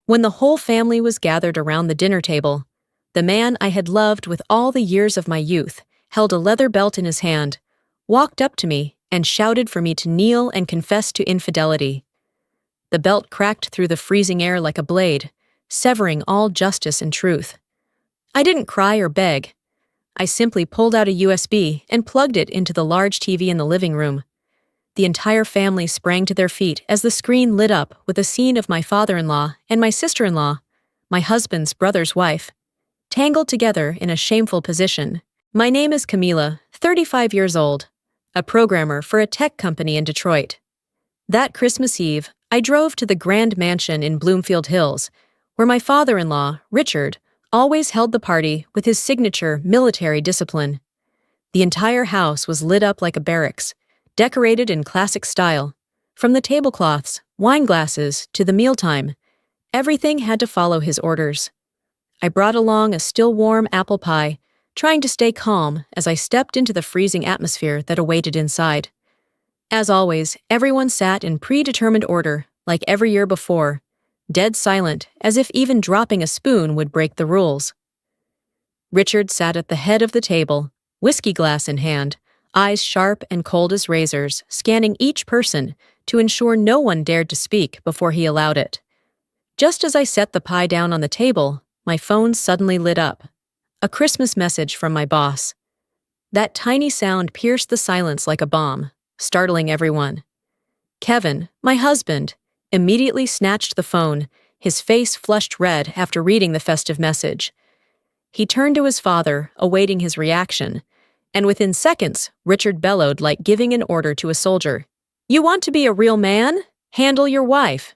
When the whole family was gathered around the dinner table, the man I had loved with all the years of my youth held a leather belt in his hand, walked up to me, and shouted for me to kneel and confess to infidelity. The belt cracked through the freezing air like a blade, severing all justice and truth. I didn't cry or beg. I simply pulled out a USB and plugged it into the large TV in the living room. The entire family sprang to their feet as the screen lit up with a scene of my father-in-law and my sister-in-law, my husband's brother's wife, tangled together in a shameful position. My name is Camila, 35 years old, a programmer for a tech company in Detroit. That Christmas Eve, I drove to the grand mansion in Bloomfield Hills, where my father-in-law, Richard, always held the party with his signature military discipline. The entire house was lit up like a barracks, decorated in classic style. From the tablecloths, wine glasses, to the mealtime, everything had to follow his orders. I brought along a still warm apple pie, trying to stay calm as I stepped into the freezing atmosphere that awaited inside. As always, everyone sat in predetermined order, like every year before, dead silent, as if even dropping a spoon would break the rules. Richard sat at the head of the table, whiskey glass in hand, eyes sharp and cold as razors, scanning each person to ensure no one dared to speak before he allowed it. Just as I set the pie down on the table, my phone suddenly lit up. A Christmas message from my boss. That tiny sound pierced the silence like a bomb, startling everyone. Kevin, my husband, immediately snatched the phone, his face flushed red after reading the festive message. He turned to his father, awaiting his reaction, and within seconds, Richard bellowed like giving an order to a soldier. "You want to be a real man? Handle your wife."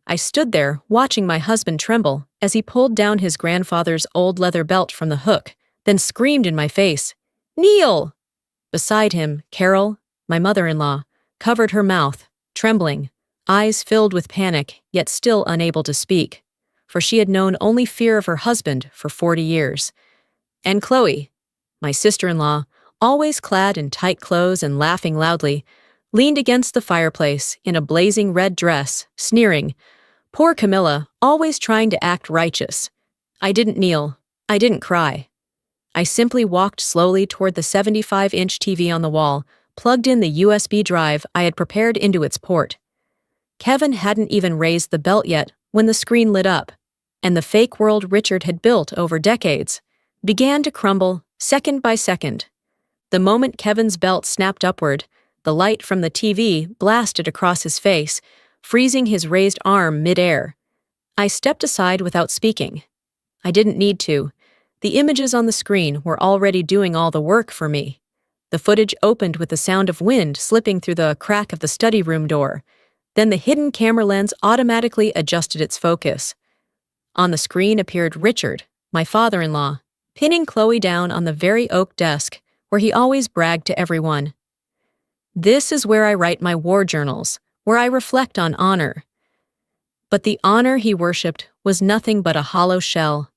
I stood there, watching my husband tremble as he pulled down his grandfather's old leather belt from the hook, then screamed in my face, "Kneel!" Beside him, Carol, my mother-in-law, covered her mouth, trembling, eyes filled with panic, yet still unable to speak, for she had known only fear of her husband for 40 years. And Chloe, my sister-in-law, always clad in tight clothes and laughing loudly, leaned against the fireplace in a blazing red dress, sneering, "Poor Camilla, always trying to act righteous." I didn't kneel. I didn't cry. I simply walked slowly toward the 75-inch TV on the wall, plugged in the USB drive I had prepared into its port. Kevin hadn't even raised the belt yet when the screen lit up, and the fake world Richard had built over decades began to crumble second by second. The moment Kevin's belt snapped upward, the light from the TV blasted across his face, freezing his raised arm mid-air. I stepped aside without speaking. I didn't need to. The images on the screen were already doing all the work for me. The footage opened with the sound of wind slipping through the crack of the study room door. Then the hidden camera lens automatically adjusted its focus. On the screen appeared Richard, my father-in-law, pinning Chloe down on the very oak desk where he always bragged to everyone. "This is where I write my war journals, where I reflect on honor." But the honor he worshipped was nothing but a hollow shell.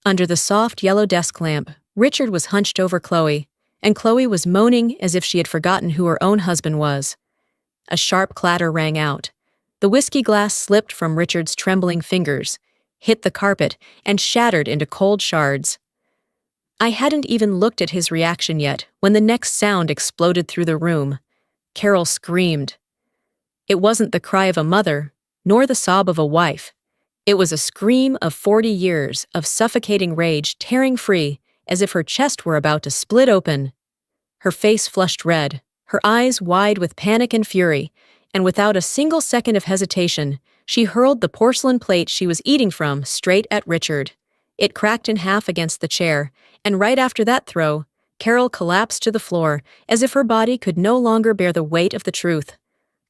Under the soft yellow desk lamp, Richard was hunched over Chloe, and Chloe was moaning as if she had forgotten who her own husband was. A sharp clatter rang out. The whiskey glass slipped from Richard's trembling fingers, hit the carpet, and shattered into cold shards. I hadn't even looked at his reaction yet when the next sound exploded through the room. Carol screamed. It wasn't the cry of a mother, nor the sob of a wife. It was a scream of 40 years of suffocating rage tearing free as if her chest were about to split open. Her face flushed red, her eyes wide with panic and fury, and without a single second of hesitation, she hurled the porcelain plate she was eating from straight at Richard. It cracked in half against the chair, and right after that throw, Carol collapsed to the floor as if her body could no longer bear the weight of the truth.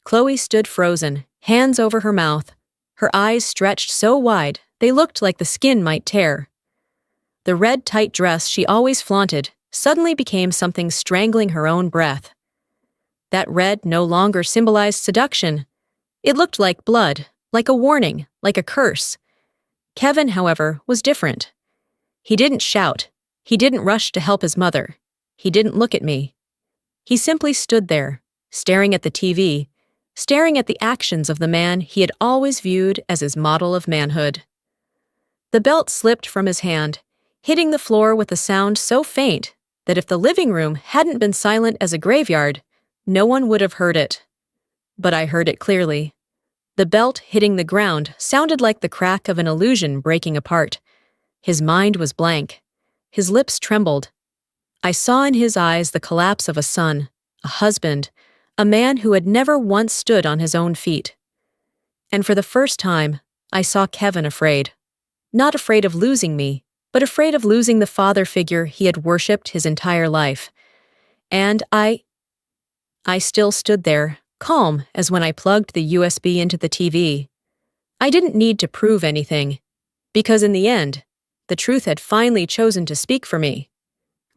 Chloe stood frozen, hands over her mouth, her eyes stretched so wide they looked like the skin might tear. The red tight dress she always flaunted suddenly became something strangling her own breath. That red no longer symbolized seduction. It looked like blood, like a warning, like a curse. Kevin, however, was different. He didn't shout. He didn't rush to help his mother. He didn't look at me. He simply stood there, staring at the TV, staring at the actions of the man he had always viewed as his model of manhood. The belt slipped from his hand, hitting the floor with a sound so faint that if the living room hadn't been silent as a graveyard, no one would have heard it. But I heard it clearly. The belt hitting the ground sounded like the crack of an illusion breaking apart. His mind was blank. His lips trembled. I saw in his eyes the collapse of a son, a husband, a man who had never once stood on his own feet. And for the first time, I saw Kevin afraid. Not afraid of losing me, but afraid of losing the father figure he had worshipped his entire life. And I still stood there, calm as when I plugged the USB into the TV. I didn't need to prove anything, because in the end, the truth had finally chosen to speak for me.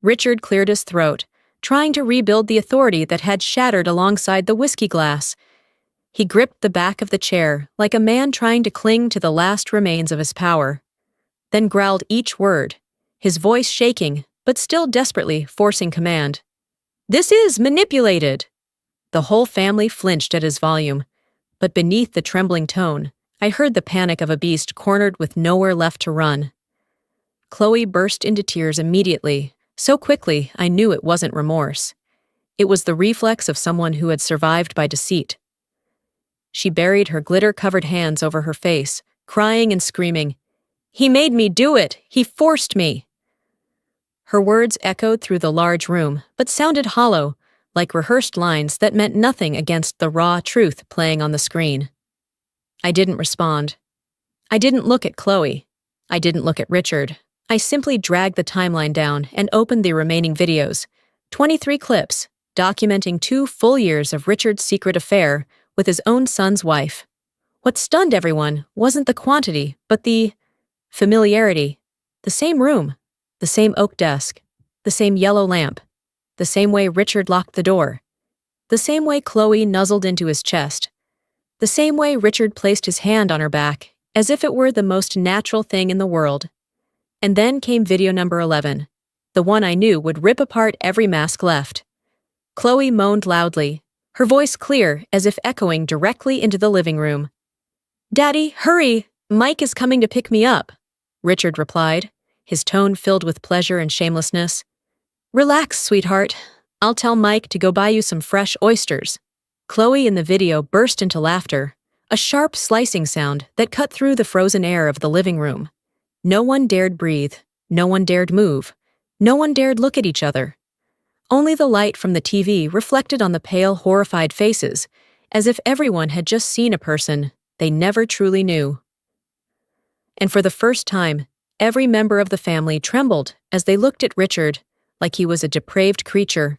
Richard cleared his throat, trying to rebuild the authority that had shattered alongside the whiskey glass. He gripped the back of the chair like a man trying to cling to the last remains of his power, then growled each word, his voice shaking but still desperately forcing command. "This is manipulated!" The whole family flinched at his volume, but beneath the trembling tone, I heard the panic of a beast cornered with nowhere left to run. Chloe burst into tears immediately, so quickly I knew it wasn't remorse. It was the reflex of someone who had survived by deceit. She buried her glitter-covered hands over her face, crying and screaming, "He made me do it! He forced me!" Her words echoed through the large room, but sounded hollow, like rehearsed lines that meant nothing against the raw truth playing on the screen. I didn't respond. I didn't look at Chloe. I didn't look at Richard. I simply dragged the timeline down and opened the remaining videos, 23 clips, documenting 2 full years of Richard's secret affair with his own son's wife. What stunned everyone wasn't the quantity, but the familiarity. The same room, the same oak desk, the same yellow lamp, the same way Richard locked the door, the same way Chloe nuzzled into his chest, the same way Richard placed his hand on her back, as if it were the most natural thing in the world. And then came video number 11, the one I knew would rip apart every mask left. Chloe moaned loudly, her voice clear as if echoing directly into the living room. "Daddy, hurry! Mike is coming to pick me up," Richard replied, his tone filled with pleasure and shamelessness. "Relax, sweetheart. I'll tell Mike to go buy you some fresh oysters." Chloe in the video burst into laughter, a sharp slicing sound that cut through the frozen air of the living room. No one dared breathe, no one dared move, no one dared look at each other. Only the light from the TV reflected on the pale, horrified faces, as if everyone had just seen a person they never truly knew. And for the first time, every member of the family trembled as they looked at Richard like he was a depraved creature,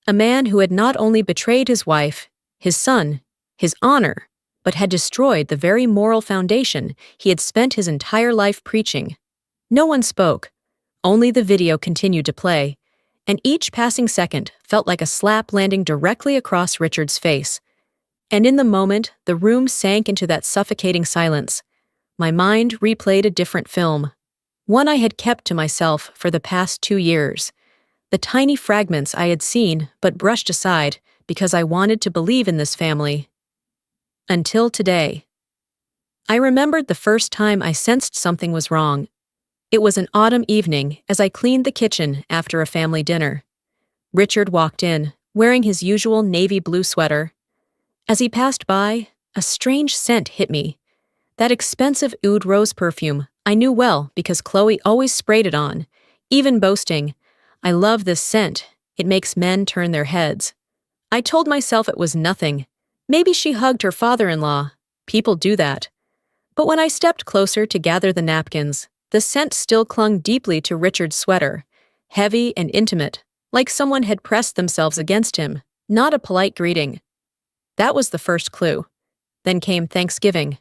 a man who had not only betrayed his wife, his son, his honor, but had destroyed the very moral foundation he had spent his entire life preaching. No one spoke. Only the video continued to play, and each passing second felt like a slap landing directly across Richard's face. And in the moment, the room sank into that suffocating silence. My mind replayed a different film, one I had kept to myself for the past 2 years. The tiny fragments I had seen but brushed aside because I wanted to believe in this family. Until today. I remembered the first time I sensed something was wrong. It was an autumn evening as I cleaned the kitchen after a family dinner. Richard walked in, wearing his usual navy blue sweater. As he passed by, a strange scent hit me. That expensive oud rose perfume I knew well because Chloe always sprayed it on, even boasting, "I love this scent, it makes men turn their heads." I told myself it was nothing. Maybe she hugged her father-in-law. People do that. But when I stepped closer to gather the napkins, the scent still clung deeply to Richard's sweater, heavy and intimate, like someone had pressed themselves against him, not a polite greeting. That was the first clue. Then came Thanksgiving.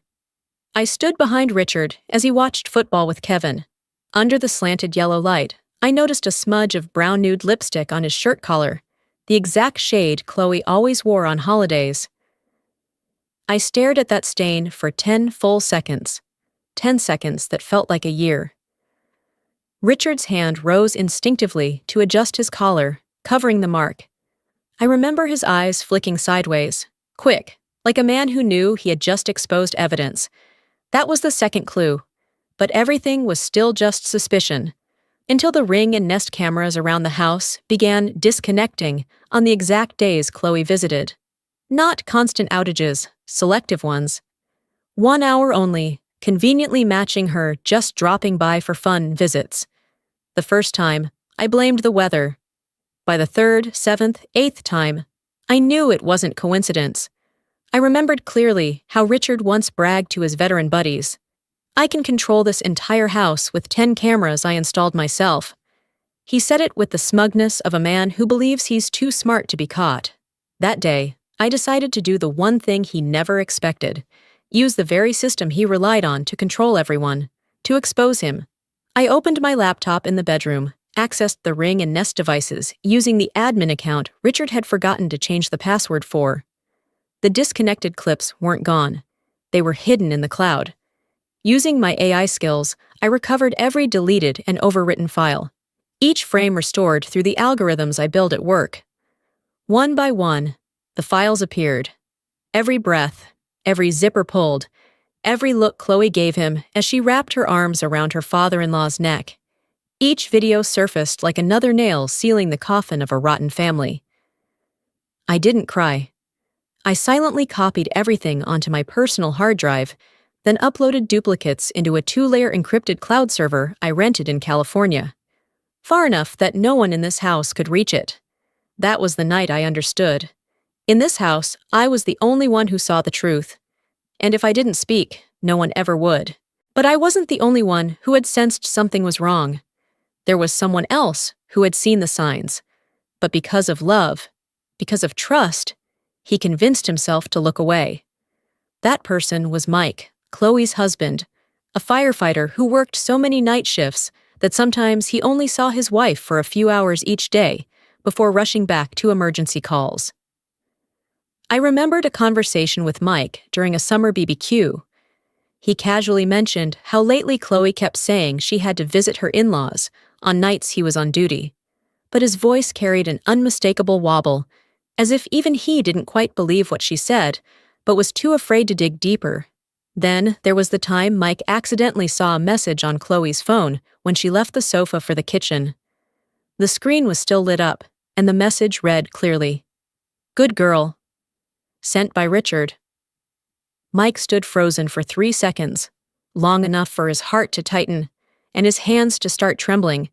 I stood behind Richard as he watched football with Kevin. Under the slanted yellow light, I noticed a smudge of brown nude lipstick on his shirt collar, the exact shade Chloe always wore on holidays. I stared at that stain for 10 full seconds, 10 seconds that felt like a year. Richard's hand rose instinctively to adjust his collar, covering the mark. I remember his eyes flicking sideways, quick, like a man who knew he had just exposed evidence. That was the second clue. But everything was still just suspicion, until the Ring and Nest cameras around the house began disconnecting on the exact days Chloe visited. Not constant outages, selective ones. 1 hour only, conveniently matching her just dropping by for fun visits. The first time, I blamed the weather. By the third, seventh, eighth time, I knew it wasn't coincidence. I remembered clearly how Richard once bragged to his veteran buddies, "I can control this entire house with 10 cameras I installed myself." He said it with the smugness of a man who believes he's too smart to be caught. That day, I decided to do the one thing he never expected, use the very system he relied on to control everyone, to expose him. I opened my laptop in the bedroom, accessed the Ring and Nest devices using the admin account Richard had forgotten to change the password for. The disconnected clips weren't gone. They were hidden in the cloud. Using my AI skills, I recovered every deleted and overwritten file, each frame restored through the algorithms I build at work. One by one, the files appeared. Every breath, every zipper pulled, every look Chloe gave him as she wrapped her arms around her father-in-law's neck. Each video surfaced like another nail sealing the coffin of a rotten family. I didn't cry. I silently copied everything onto my personal hard drive, then uploaded duplicates into a 2-layer encrypted cloud server I rented in California, far enough that no one in this house could reach it. That was the night I understood. In this house, I was the only one who saw the truth. And if I didn't speak, no one ever would. But I wasn't the only one who had sensed something was wrong. There was someone else who had seen the signs. But because of love, because of trust, he convinced himself to look away. That person was Mike, Chloe's husband, a firefighter who worked so many night shifts that sometimes he only saw his wife for a few hours each day before rushing back to emergency calls. I remembered a conversation with Mike during a summer BBQ. He casually mentioned how lately Chloe kept saying she had to visit her in-laws on nights he was on duty, but his voice carried an unmistakable wobble, as if even he didn't quite believe what she said, but was too afraid to dig deeper. Then there was the time Mike accidentally saw a message on Chloe's phone when she left the sofa for the kitchen. The screen was still lit up, and the message read clearly, "Good girl." Sent by Richard. Mike stood frozen for 3 seconds, long enough for his heart to tighten and his hands to start trembling.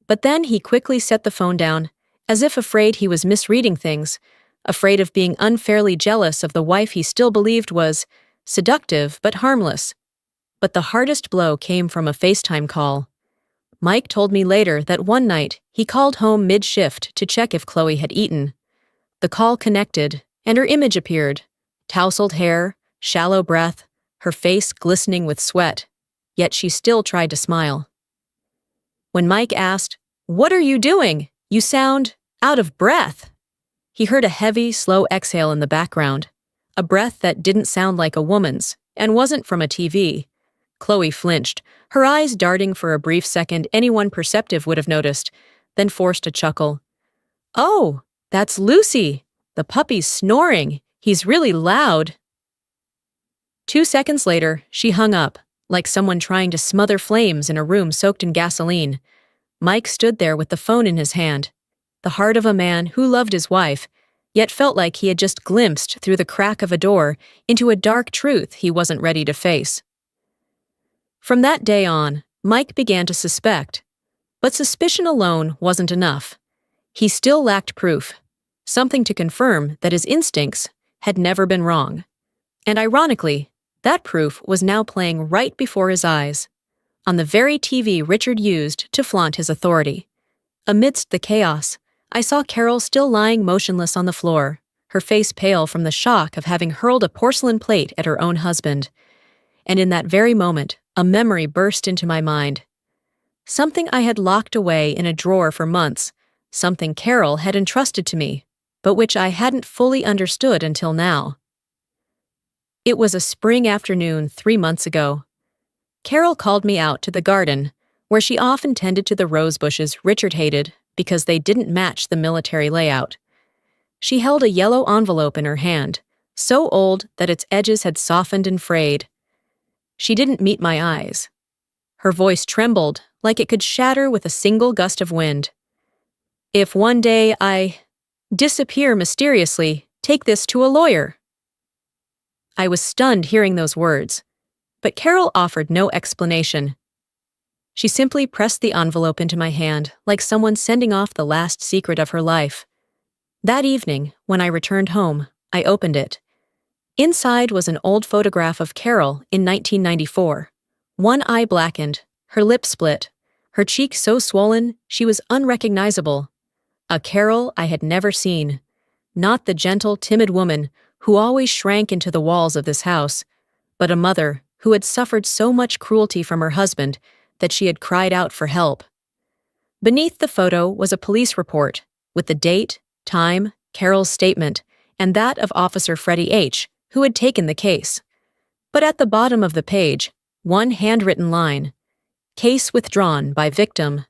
But then he quickly set the phone down, as if afraid he was misreading things, afraid of being unfairly jealous of the wife he still believed was seductive but harmless. But the hardest blow came from a FaceTime call. Mike told me later that one night he called home mid-shift to check if Chloe had eaten. The call connected, and her image appeared, tousled hair, shallow breath, her face glistening with sweat, yet she still tried to smile. When Mike asked, "What are you doing? You sound out of breath," he heard a heavy, slow exhale in the background, a breath that didn't sound like a woman's and wasn't from a TV. Chloe flinched, her eyes darting for a brief second anyone perceptive would have noticed, then forced a chuckle. "Oh, that's Lucy. The puppy's snoring. He's really loud." 2 seconds later, she hung up, like someone trying to smother flames in a room soaked in gasoline. Mike stood there with the phone in his hand, the heart of a man who loved his wife, yet felt like he had just glimpsed through the crack of a door into a dark truth he wasn't ready to face. From that day on, Mike began to suspect. But suspicion alone wasn't enough. He still lacked proof, something to confirm that his instincts had never been wrong. And ironically, that proof was now playing right before his eyes, on the very TV Richard used to flaunt his authority. Amidst the chaos, I saw Carol still lying motionless on the floor, her face pale from the shock of having hurled a porcelain plate at her own husband. And in that very moment, a memory burst into my mind. Something I had locked away in a drawer for months, something Carol had entrusted to me, but which I hadn't fully understood until now. It was a spring afternoon 3 months ago. Carol called me out to the garden, where she often tended to the rose bushes Richard hated because they didn't match the military layout. She held a yellow envelope in her hand, so old that its edges had softened and frayed. She didn't meet my eyes. Her voice trembled like it could shatter with a single gust of wind. "If one day I disappear mysteriously, take this to a lawyer." I was stunned hearing those words, but Carol offered no explanation. She simply pressed the envelope into my hand like someone sending off the last secret of her life. That evening, when I returned home, I opened it. Inside was an old photograph of Carol in 1994. One eye blackened, her lip split, her cheek so swollen she was unrecognizable. A Carol I had never seen. Not the gentle, timid woman who always shrank into the walls of this house, but a mother who had suffered so much cruelty from her husband that she had cried out for help. Beneath the photo was a police report, with the date, time, Carol's statement, and that of Officer Freddie H., who had taken the case. But at the bottom of the page, one handwritten line: "Case withdrawn by victim."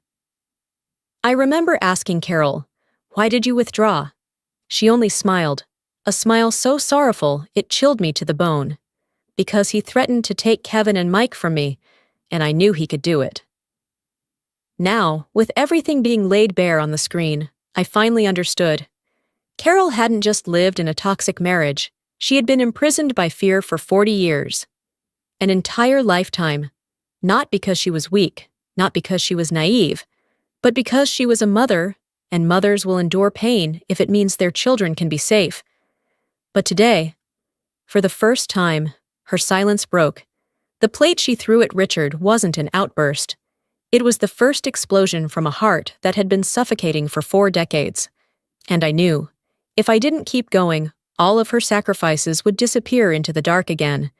I remember asking Carol, "Why did you withdraw?" She only smiled, a smile so sorrowful it chilled me to the bone. "Because he threatened to take Kevin and Mike from me, and I knew he could do it." Now, with everything being laid bare on the screen, I finally understood. Carol hadn't just lived in a toxic marriage, she had been imprisoned by fear for 40 years. An entire lifetime. Not because she was weak, not because she was naive, but because she was a mother, and mothers will endure pain if it means their children can be safe. But today, for the first time, her silence broke. The plate she threw at Richard wasn't an outburst. It was the first explosion from a heart that had been suffocating for 4 decades. And I knew, if I didn't keep going, all of her sacrifices would disappear into the dark again.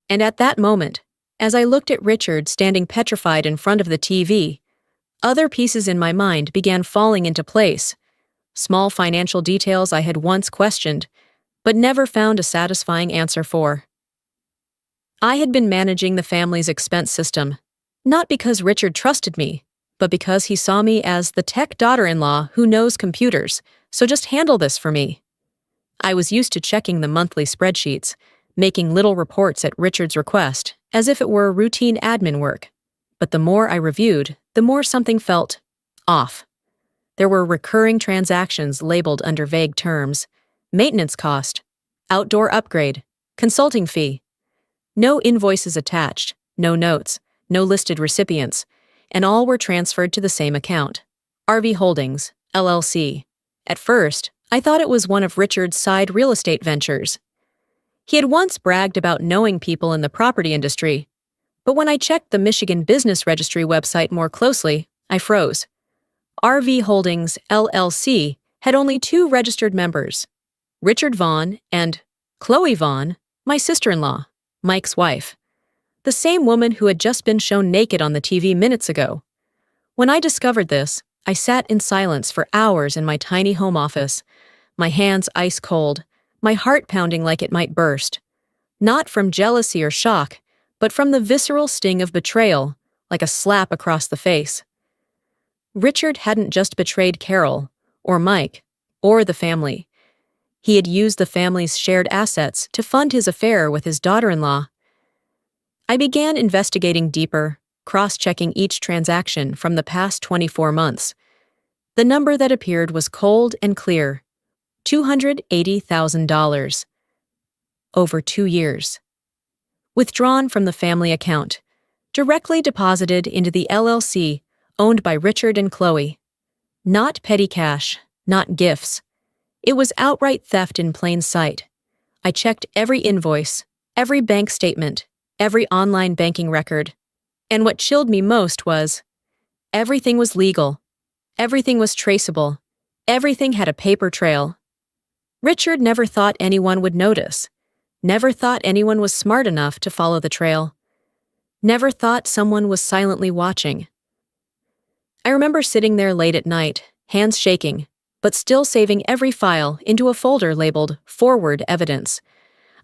And at that moment, as I looked at Richard standing petrified in front of the TV, other pieces in my mind began falling into place. Small financial details I had once questioned, but never found a satisfying answer for. I had been managing the family's expense system, not because Richard trusted me, but because he saw me as the tech daughter-in-law who knows computers, so just handle this for me. I was used to checking the monthly spreadsheets, making little reports at Richard's request, as if it were routine admin work. But the more I reviewed, the more something felt off. There were recurring transactions labeled under vague terms: maintenance cost, outdoor upgrade, consulting fee. No invoices attached, no notes, no listed recipients, and all were transferred to the same account, RV Holdings, LLC. At first, I thought it was one of Richard's side real estate ventures. He had once bragged about knowing people in the property industry, but when I checked the Michigan Business Registry website more closely, I froze. RV Holdings, LLC had only 2 registered members, Richard Vaughn and Chloe Vaughn, my sister-in-law, Mike's wife. The same woman who had just been shown naked on the TV minutes ago. When I discovered this, I sat in silence for hours in my tiny home office, my hands ice cold, my heart pounding like it might burst. Not from jealousy or shock, but from the visceral sting of betrayal, like a slap across the face. Richard hadn't just betrayed Carol, or Mike, or the family. He had used the family's shared assets to fund his affair with his daughter-in-law. I began investigating deeper, cross-checking each transaction from the past 24 months. The number that appeared was cold and clear: $280,000. Over 2 years. Withdrawn from the family account, directly deposited into the LLC owned by Richard and Chloe. Not petty cash, not gifts. It was outright theft in plain sight. I checked every invoice, every bank statement, every online banking record. And what chilled me most was, everything was legal. Everything was traceable. Everything had a paper trail. Richard never thought anyone would notice. Never thought anyone was smart enough to follow the trail. Never thought someone was silently watching. I remember sitting there late at night, hands shaking, but still saving every file into a folder labeled Forward Evidence.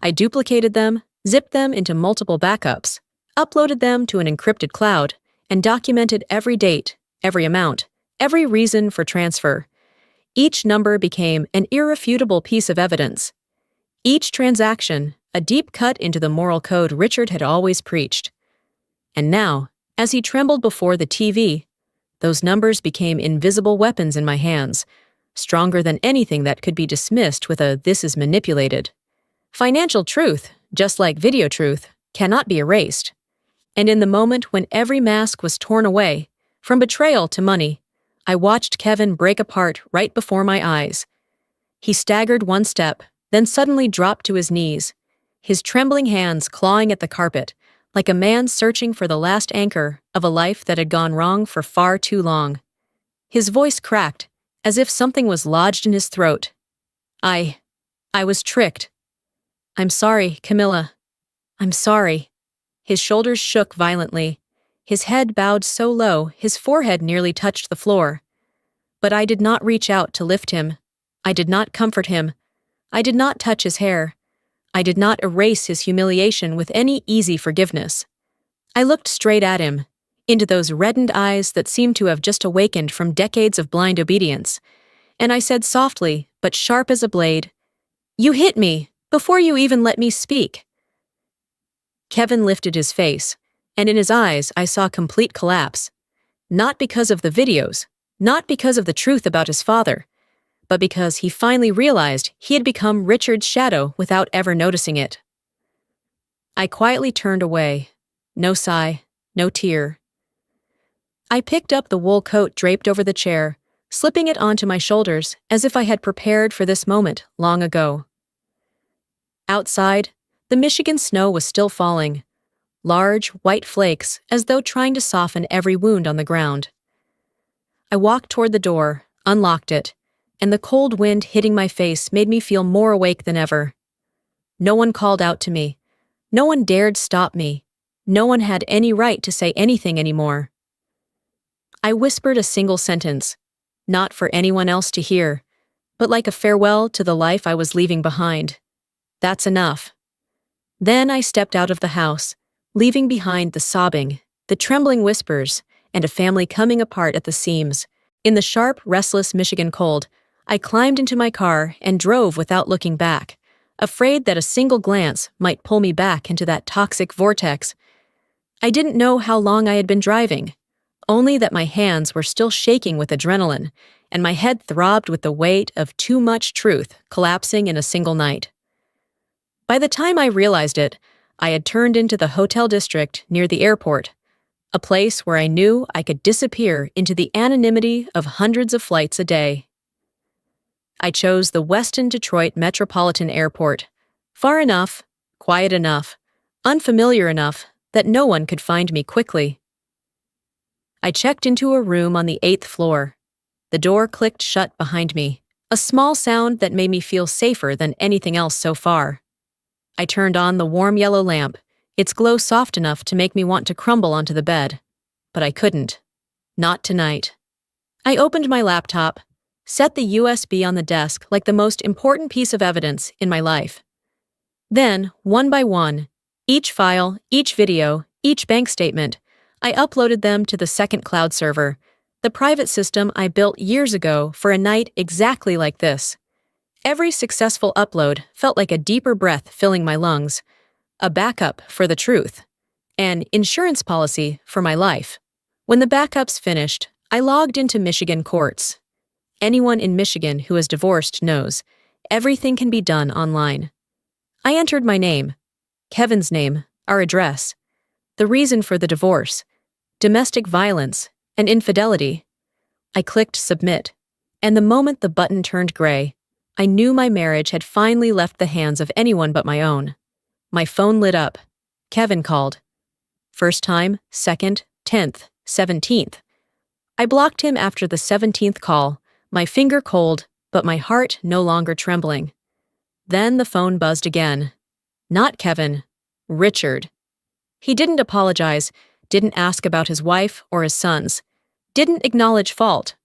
I duplicated them, zipped them into multiple backups, uploaded them to an encrypted cloud, and documented every date, every amount, every reason for transfer. Each number became an irrefutable piece of evidence. Each transaction, a deep cut into the moral code Richard had always preached. And now, as he trembled before the TV, those numbers became invisible weapons in my hands, stronger than anything that could be dismissed with a "this is manipulated." Financial truth, just like video truth, cannot be erased. And in the moment when every mask was torn away, from betrayal to money, I watched Kevin break apart right before my eyes. He staggered one step, then suddenly dropped to his knees, his trembling hands clawing at the carpet, like a man searching for the last anchor of a life that had gone wrong for far too long. His voice cracked, as if something was lodged in his throat. I was tricked. "I'm sorry, Camilla. I'm sorry." His shoulders shook violently. His head bowed so low his forehead nearly touched the floor. But I did not reach out to lift him. I did not comfort him. I did not touch his hair. I did not erase his humiliation with any easy forgiveness. I looked straight at him, into those reddened eyes that seemed to have just awakened from decades of blind obedience, and I said softly, but sharp as a blade, "You hit me, before you even let me speak." Kevin lifted his face, and in his eyes I saw complete collapse. Not because of the videos, not because of the truth about his father, but because he finally realized he had become Richard's shadow without ever noticing it. I quietly turned away. No sigh, no tear. I picked up the wool coat draped over the chair, slipping it onto my shoulders as if I had prepared for this moment long ago. Outside, the Michigan snow was still falling, large, white flakes as though trying to soften every wound on the ground. I walked toward the door, unlocked it, and the cold wind hitting my face made me feel more awake than ever. No one called out to me. No one dared stop me. No one had any right to say anything anymore. I whispered a single sentence, not for anyone else to hear, but like a farewell to the life I was leaving behind. "That's enough." Then I stepped out of the house, leaving behind the sobbing, the trembling whispers, and a family coming apart at the seams. In the sharp, restless Michigan cold, I climbed into my car and drove without looking back, afraid that a single glance might pull me back into that toxic vortex. I didn't know how long I had been driving, only that my hands were still shaking with adrenaline, and my head throbbed with the weight of too much truth collapsing in a single night. By the time I realized it, I had turned into the hotel district near the airport, a place where I knew I could disappear into the anonymity of hundreds of flights a day. I chose the Weston Detroit Metropolitan Airport, far enough, quiet enough, unfamiliar enough that no one could find me quickly. I checked into a room on the 8th floor. The door clicked shut behind me, a small sound that made me feel safer than anything else so far. I turned on the warm yellow lamp, its glow soft enough to make me want to crumble onto the bed. But I couldn't. Not tonight. I opened my laptop, set the USB on the desk like the most important piece of evidence in my life. Then, one by one, each file, each video, each bank statement, I uploaded them to the second cloud server, the private system I built years ago for a night exactly like this. Every successful upload felt like a deeper breath filling my lungs, a backup for the truth, an insurance policy for my life. When the backups finished, I logged into Michigan courts. Anyone in Michigan who is divorced knows everything can be done online. I entered my name, Kevin's name, our address, the reason for the divorce, domestic violence, and infidelity. I clicked submit, and the moment the button turned gray, I knew my marriage had finally left the hands of anyone but my own. My phone lit up. Kevin called. First time, second, 10th, 17th. I blocked him after the 17th call, my finger cold, but my heart no longer trembling. Then the phone buzzed again. Not Kevin. Richard. He didn't apologize, didn't ask about his wife or his sons, didn't acknowledge fault.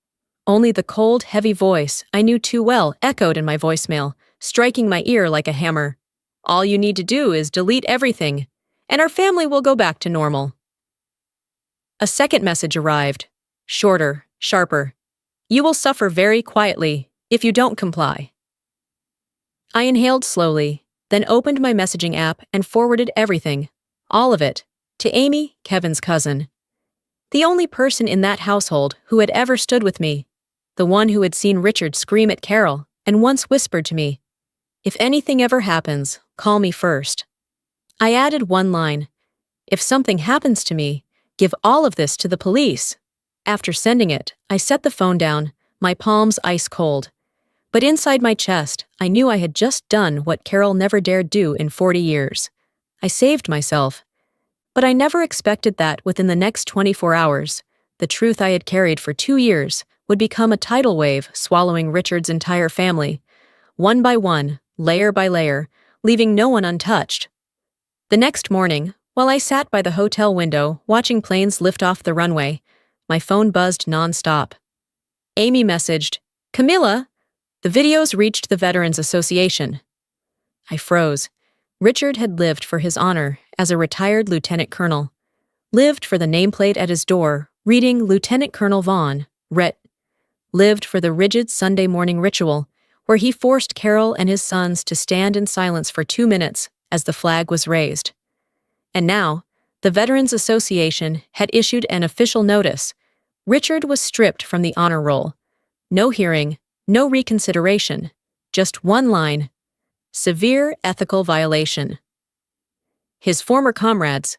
Only the cold, heavy voice I knew too well echoed in my voicemail, striking my ear like a hammer. "All you need to do is delete everything, and our family will go back to normal." A second message arrived, shorter, sharper. "You will suffer very quietly if you don't comply." I inhaled slowly, then opened my messaging app and forwarded everything, all of it, to Amy, Kevin's cousin. The only person in that household who had ever stood with me, the one who had seen Richard scream at Carol and once whispered to me, "If anything ever happens, call me first." I added one line, "If something happens to me, give all of this to the police." After sending it, I set the phone down, my palms ice cold. But inside my chest, I knew I had just done what Carol never dared do in 40 years. I saved myself. But I never expected that within the next 24 hours, the truth I had carried for 2 years would become a tidal wave swallowing Richard's entire family, one by one, layer by layer, leaving no one untouched. The next morning, while I sat by the hotel window watching planes lift off the runway, my phone buzzed nonstop. Amy messaged, "Camilla, the videos reached the Veterans Association." I froze. Richard had lived for his honor as a retired lieutenant colonel, lived for the nameplate at his door, reading Lieutenant Colonel Vaughn, Ret, lived for the rigid Sunday morning ritual, where he forced Carol and his sons to stand in silence for 2 minutes as the flag was raised. And now, the Veterans Association had issued an official notice. Richard was stripped from the honor roll. No hearing, no reconsideration, just one line, severe ethical violation. His former comrades,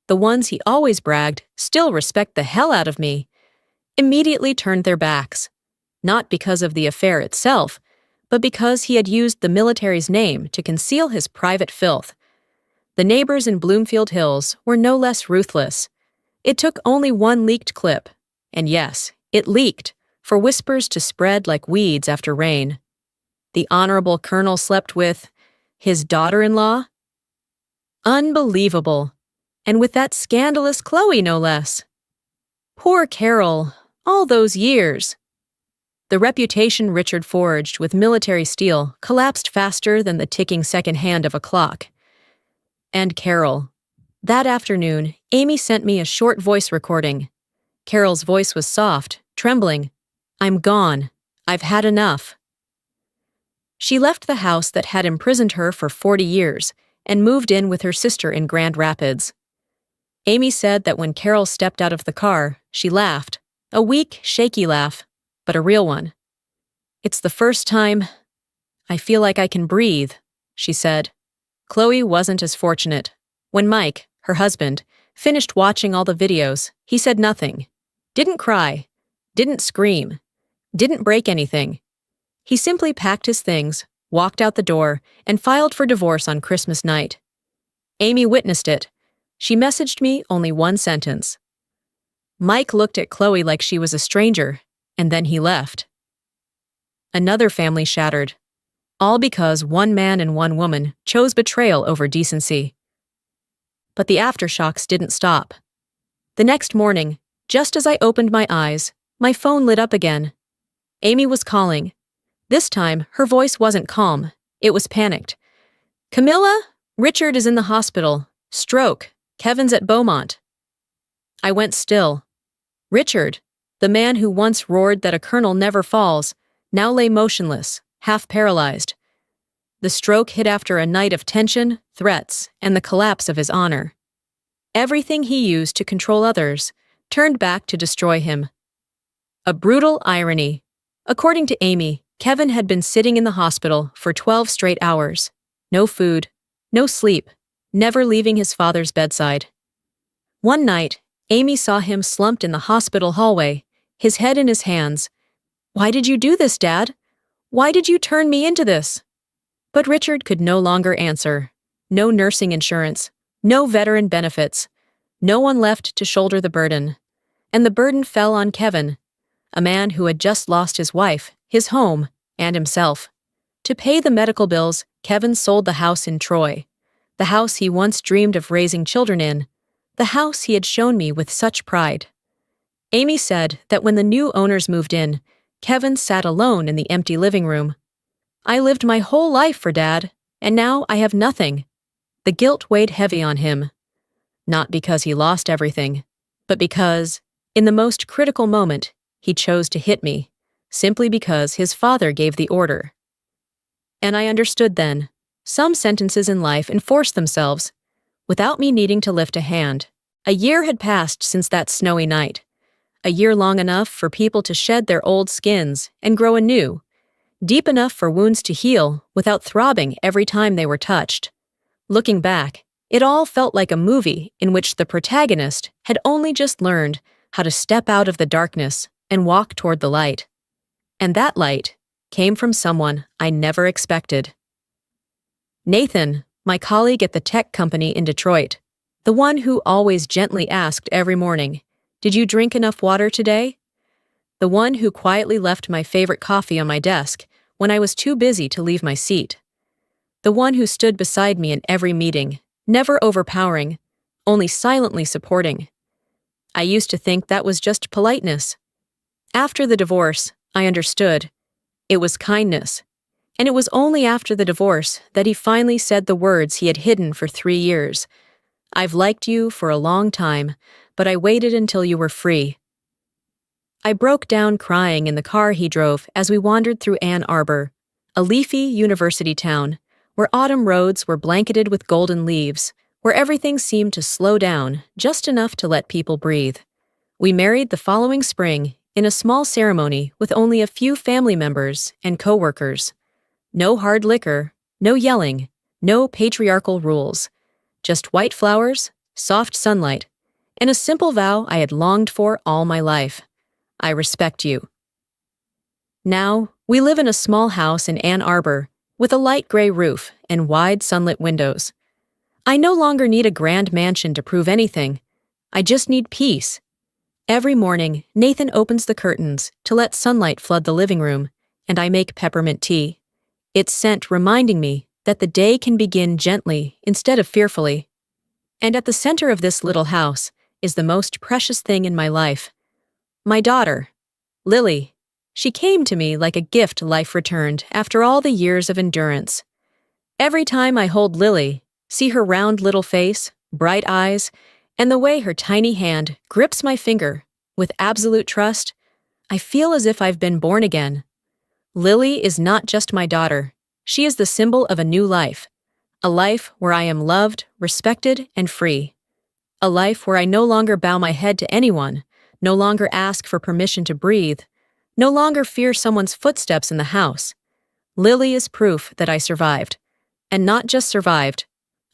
the ones he always bragged still respect the hell out of me, immediately turned their backs, not because of the affair itself, but because he had used the military's name to conceal his private filth. The neighbors in Bloomfield Hills were no less ruthless. It took only one leaked clip, and yes, it leaked, for whispers to spread like weeds after rain. The Honorable Colonel slept with his daughter-in-law? Unbelievable. And with that scandalous Chloe, no less. Poor Carol, all those years. The reputation Richard forged with military steel collapsed faster than the ticking second hand of a clock. And Carol. That afternoon, Amy sent me a short voice recording. Carol's voice was soft, trembling. "I'm gone. I've had enough." She left the house that had imprisoned her for 40 years and moved in with her sister in Grand Rapids. Amy said that when Carol stepped out of the car, she laughed, a weak, shaky laugh, but a real one. "It's the first time I feel like I can breathe," she said. Chloe wasn't as fortunate. When Mike, her husband, finished watching all the videos, he said nothing. Didn't cry. Didn't scream. Didn't break anything. He simply packed his things, walked out the door, and filed for divorce on Christmas night. Amy witnessed it. She messaged me only one sentence. Mike looked at Chloe like she was a stranger, and then he left. Another family shattered. All because one man and one woman chose betrayal over decency. But the aftershocks didn't stop. The next morning, just as I opened my eyes, my phone lit up again. Amy was calling. This time, her voice wasn't calm. It was panicked. "Camilla, Richard is in the hospital. Stroke. Kevin's at Beaumont." I went still. Richard, the man who once roared that a colonel never falls, now lay motionless, half paralyzed. The stroke hit after a night of tension, threats, and the collapse of his honor. Everything he used to control others turned back to destroy him. A brutal irony. According to Amy, Kevin had been sitting in the hospital for 12 straight hours. No food, no sleep, never leaving his father's bedside. One night, Amy saw him slumped in the hospital hallway, his head in his hands. "Why did you do this, Dad? Why did you turn me into this?" But Richard could no longer answer. No nursing insurance, no veteran benefits, no one left to shoulder the burden. And the burden fell on Kevin, a man who had just lost his wife, his home, and himself. To pay the medical bills, Kevin sold the house in Troy, the house he once dreamed of raising children in, the house he had shown me with such pride. Amy said that when the new owners moved in, Kevin sat alone in the empty living room. "I lived my whole life for Dad, and now I have nothing." The guilt weighed heavy on him. Not because he lost everything, but because, in the most critical moment, he chose to hit me, simply because his father gave the order. And I understood then, Some sentences in life enforce themselves, without me needing to lift a hand. A year had passed since that snowy night. A year long enough for people to shed their old skins and grow anew, deep enough for wounds to heal without throbbing every time they were touched. Looking back, it all felt like a movie in which the protagonist had only just learned how to step out of the darkness and walk toward the light. And that light came from someone I never expected. Nathan, my colleague at the tech company in Detroit, the one who always gently asked every morning, "Did you drink enough water today?" The one who quietly left my favorite coffee on my desk when I was too busy to leave my seat. The one who stood beside me in every meeting, never overpowering, only silently supporting. I used to think that was just politeness. After the divorce, I understood. It was kindness. And it was only after the divorce that he finally said the words he had hidden for 3 years. "I've liked you for a long time, but I waited until you were free." I broke down crying in the car he drove as we wandered through Ann Arbor, a leafy university town, where autumn roads were blanketed with golden leaves, where everything seemed to slow down just enough to let people breathe. We married the following spring in a small ceremony with only a few family members and co-workers. No hard liquor, no yelling, no patriarchal rules. Just white flowers, soft sunlight, and a simple vow I had longed for all my life. I respect you. Now, we live in a small house in Ann Arbor with a light gray roof and wide sunlit windows. I no longer need a grand mansion to prove anything. I just need peace. Every morning, Nathan opens the curtains to let sunlight flood the living room, and I make peppermint tea. Its scent reminding me that the day can begin gently instead of fearfully. And at the center of this little house is the most precious thing in my life. My daughter, Lily. She came to me like a gift life returned after all the years of endurance. Every time I hold Lily, see her round little face, bright eyes, and the way her tiny hand grips my finger with absolute trust, I feel as if I've been born again. Lily is not just my daughter. She is the symbol of a new life. A life where I am loved, respected, and free. A life where I no longer bow my head to anyone, no longer ask for permission to breathe, no longer fear someone's footsteps in the house. Lily is proof that I survived. And not just survived.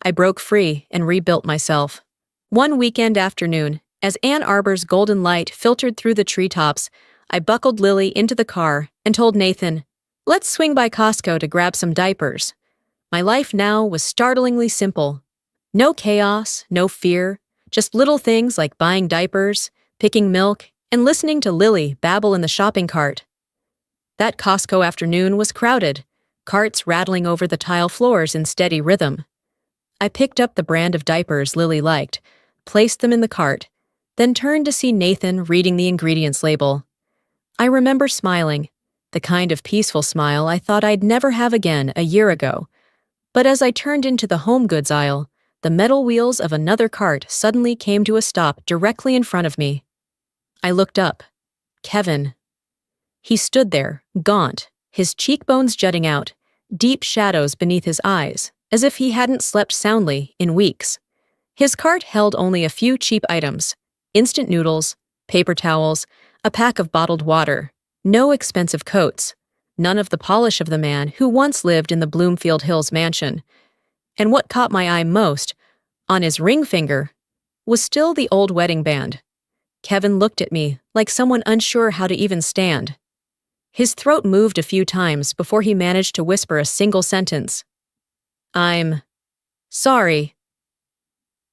I broke free and rebuilt myself. One weekend afternoon, as Ann Arbor's golden light filtered through the treetops, I buckled Lily into the car and told Nathan, "Let's swing by Costco to grab some diapers." My life now was startlingly simple. No chaos, no fear, just little things like buying diapers, picking milk, and listening to Lily babble in the shopping cart. That Costco afternoon was crowded, carts rattling over the tile floors in steady rhythm. I picked up the brand of diapers Lily liked, placed them in the cart, then turned to see Nathan reading the ingredients label. I remember smiling, the kind of peaceful smile I thought I'd never have again a year ago. But as I turned into the home goods aisle, the metal wheels of another cart suddenly came to a stop directly in front of me. I looked up. Kevin. He stood there, gaunt, his cheekbones jutting out, deep shadows beneath his eyes, as if he hadn't slept soundly in weeks. His cart held only a few cheap items: instant noodles, paper towels, a pack of bottled water, no expensive coats, none of the polish of the man who once lived in the Bloomfield Hills mansion. And what caught my eye most, on his ring finger, was still the old wedding band. Kevin looked at me like someone unsure how to even stand. His throat moved a few times before he managed to whisper a single sentence. "I'm sorry."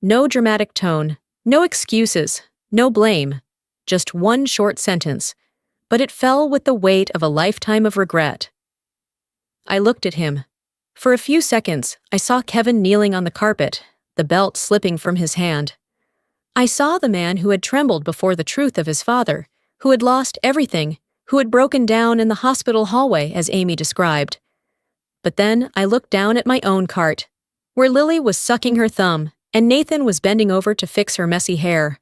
No dramatic tone, no excuses, no blame, just one short sentence, but it fell with the weight of a lifetime of regret. I looked at him. For a few seconds, I saw Kevin kneeling on the carpet, the belt slipping from his hand. I saw the man who had trembled before the truth of his father, who had lost everything, who had broken down in the hospital hallway as Amy described. But then I looked down at my own cart, where Lily was sucking her thumb and Nathan was bending over to fix her messy hair.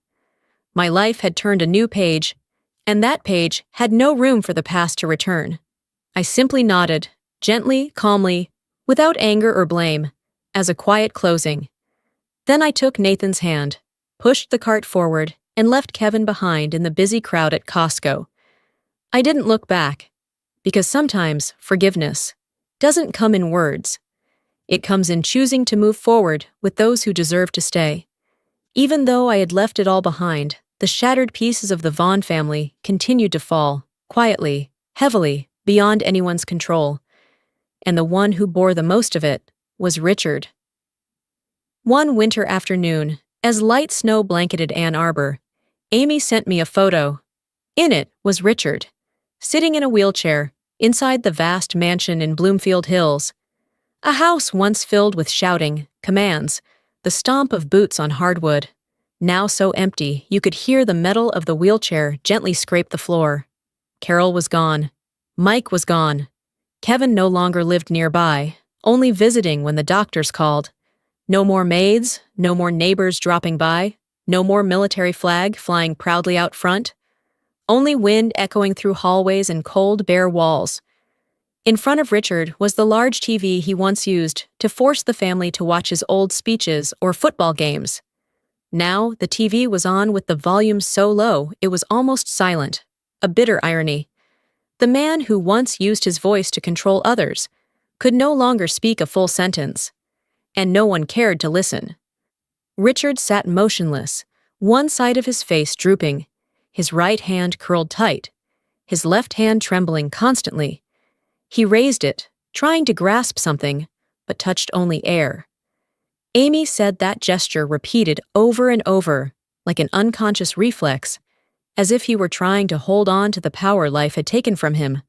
My life had turned a new page, and that page had no room for the past to return. I simply nodded, gently, calmly, without anger or blame, as a quiet closing. Then I took Nathan's hand, pushed the cart forward, and left Kevin behind in the busy crowd at Costco. I didn't look back, because sometimes forgiveness doesn't come in words. It comes in choosing to move forward with those who deserve to stay. Even though I had left it all behind, the shattered pieces of the Vaughn family continued to fall, quietly, heavily, beyond anyone's control. And the one who bore the most of it was Richard. One winter afternoon, as light snow blanketed Ann Arbor, Amy sent me a photo. In it was Richard, sitting in a wheelchair, inside the vast mansion in Bloomfield Hills. A house once filled with shouting, commands, the stomp of boots on hardwood. Now so empty you could hear the metal of the wheelchair gently scrape the floor. Carol was gone. Mike was gone. Kevin no longer lived nearby, only visiting when the doctors called. No more maids, no more neighbors dropping by, no more military flag flying proudly out front. Only wind echoing through hallways and cold, bare walls. In front of Richard was the large TV he once used to force the family to watch his old speeches or football games. Now, the TV was on with the volume so low it was almost silent, a bitter irony. The man who once used his voice to control others could no longer speak a full sentence, and no one cared to listen. Richard sat motionless, one side of his face drooping, his right hand curled tight, his left hand trembling constantly. He raised it, trying to grasp something, but touched only air. Amy said that gesture repeated over and over, like an unconscious reflex, as if he were trying to hold on to the power life had taken from him.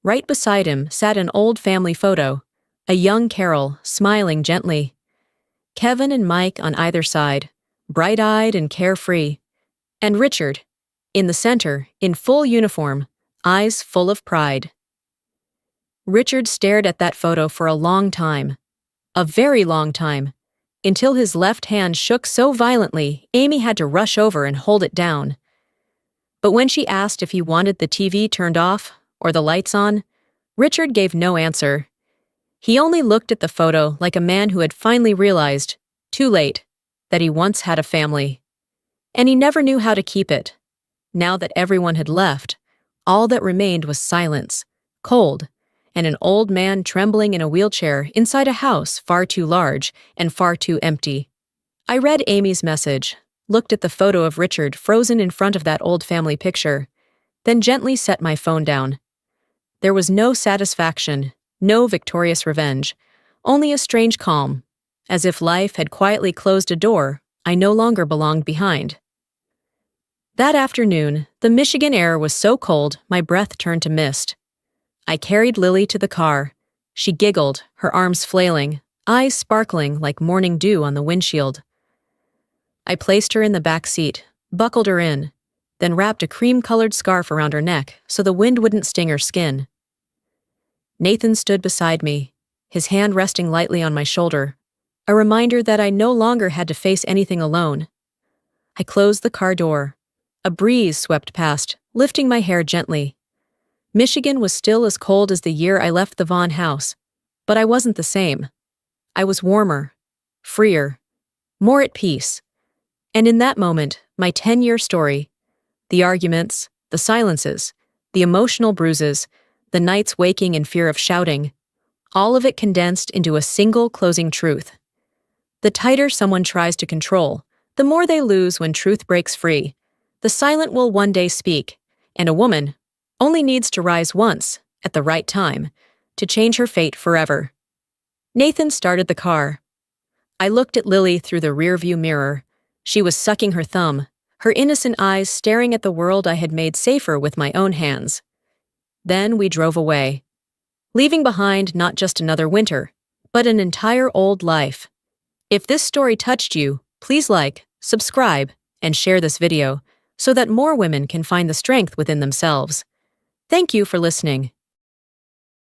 Right beside him sat an old family photo, a young Carol, smiling gently. Kevin and Mike on either side, bright-eyed and carefree. And Richard, in the center, in full uniform, eyes full of pride. Richard stared at that photo for a long time, a very long time, until his left hand shook so violently Amy had to rush over and hold it down. But when she asked if he wanted the TV turned off or the lights on, Richard gave no answer. He only looked at the photo like a man who had finally realized, too late, that he once had a family. And he never knew how to keep it. Now that everyone had left, all that remained was silence, cold, and an old man trembling in a wheelchair inside a house far too large and far too empty. I read Amy's message, looked at the photo of Richard frozen in front of that old family picture, then gently set my phone down. There was no satisfaction, no victorious revenge, only a strange calm, as if life had quietly closed a door I no longer belonged behind. That afternoon, the Michigan air was so cold my breath turned to mist. I carried Lily to the car. She giggled, her arms flailing, eyes sparkling like morning dew on the windshield. I placed her in the back seat, buckled her in, then wrapped a cream-colored scarf around her neck so the wind wouldn't sting her skin. Nathan stood beside me, his hand resting lightly on my shoulder, a reminder that I no longer had to face anything alone. I closed the car door. A breeze swept past, lifting my hair gently. Michigan was still as cold as the year I left the Vaughn house, but I wasn't the same. I was warmer, freer, more at peace. And in that moment, my 10-year story, the arguments, the silences, the emotional bruises, the nights waking in fear of shouting, all of it condensed into a single closing truth. The tighter someone tries to control, the more they lose when truth breaks free. The silent will one day speak, and a woman only needs to rise once, at the right time, to change her fate forever. Nathan started the car. I looked at Lily through the rearview mirror. She was sucking her thumb, her innocent eyes staring at the world I had made safer with my own hands. Then we drove away, leaving behind not just another winter, but an entire old life. If this story touched you, please like, subscribe, and share this video so that more women can find the strength within themselves. Thank you for listening.